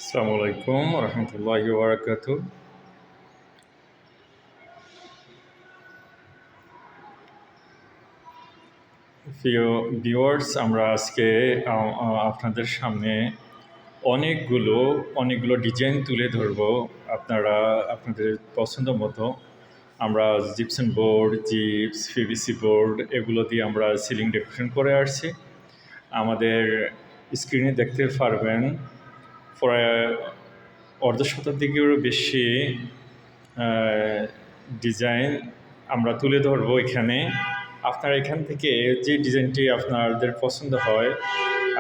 আসসালামু আলাইকুম রহমতুল্লাহি ওয়াবারাকাতু। প্রিয় ভিউয়ার্স, আমরা আজকে আপনাদের সামনে অনেকগুলো অনেকগুলো ডিজাইন তুলে ধরবো। আপনারা আপনাদের পছন্দ মতো আমরা gypsum board, jeeps, PVC board এগুলো দিয়ে আমরা সিলিং ডেকোরেশন করে আসছি। আমাদের স্ক্রিনে দেখতে পারবেন প্রায় অর্ধ শতাধিকেরও বেশি ডিজাইন আমরা তুলে ধরবো এখানে। আপনারা এখান থেকে যে ডিজাইনটি আপনাদের পছন্দ হয়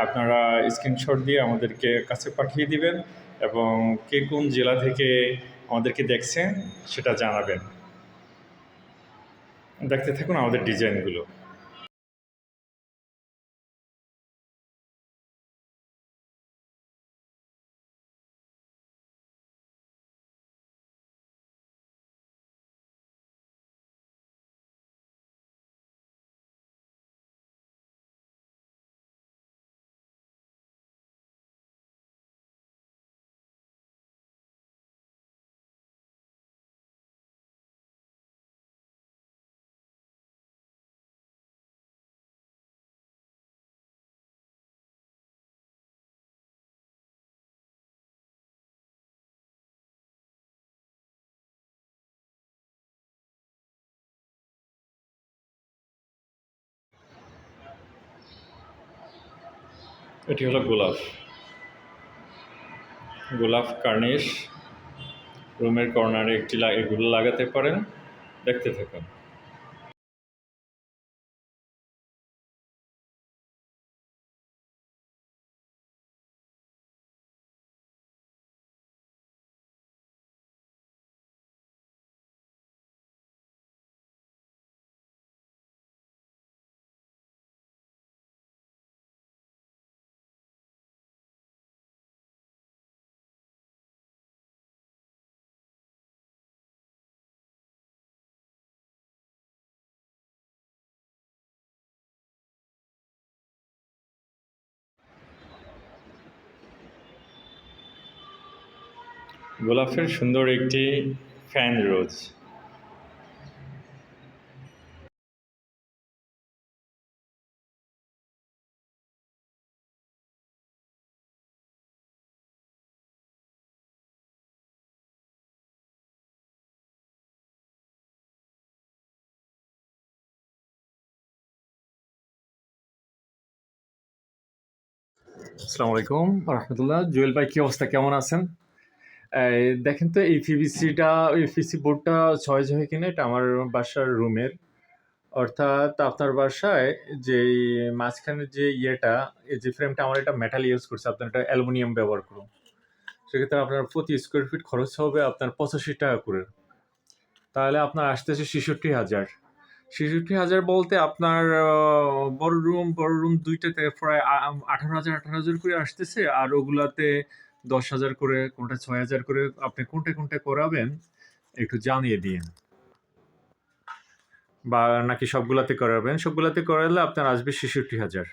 আপনারা স্ক্রিনশট দিয়ে আমাদেরকে কাছে পাঠিয়ে দিবেন এবং কে কোন জেলা থেকে আমাদেরকে দেখছেন সেটা জানাবেন। দেখতে থাকুন আমাদের ডিজাইনগুলো। এটি হলো গোলাপ গোলাপ কার্নিশ। রুমের কর্নারে এগুলো লাগাতে পারেন। দেখতে থাকুন। গোলাপের সুন্দর একটি ফ্যান রোজ। আসসালামু আলাইকুম রহমতুল্লাহ। জুয়েল ভাই, কি অবস্থা, কেমন আছেন? দেখেন তো, এই পিভিসি বোর্ডটা চয়েস হয় কিনা। এটা আমার বাসার রুমের, অর্থাৎ আপনার বাসায় যে মাঝখানে যে এই যে ফ্রেমটা, আমার এটা মেটাল ইউজ করছে, আপনার এটা অ্যালুমিনিয়াম ব্যবহার করুন। সেক্ষেত্রে আপনার প্রতি স্কোয়ার ফিট খরচ হবে আপনার 85 টাকা করে। তাহলে আপনার আসতেছে 66,000। 66,000 বলতে আপনার বড় রুম দুইটাতে প্রায় 18,000 করে আসতেছে, আর ওগুলাতে 10,000 করে, কোনটা 6,000 করে। আপনি কোনটা কোনটা করাবেন একটু জানিয়ে দিন, বা নাকি সবগুলাতে করাবেন? সবগুলাতে করালে আপনার আসবে 66,000।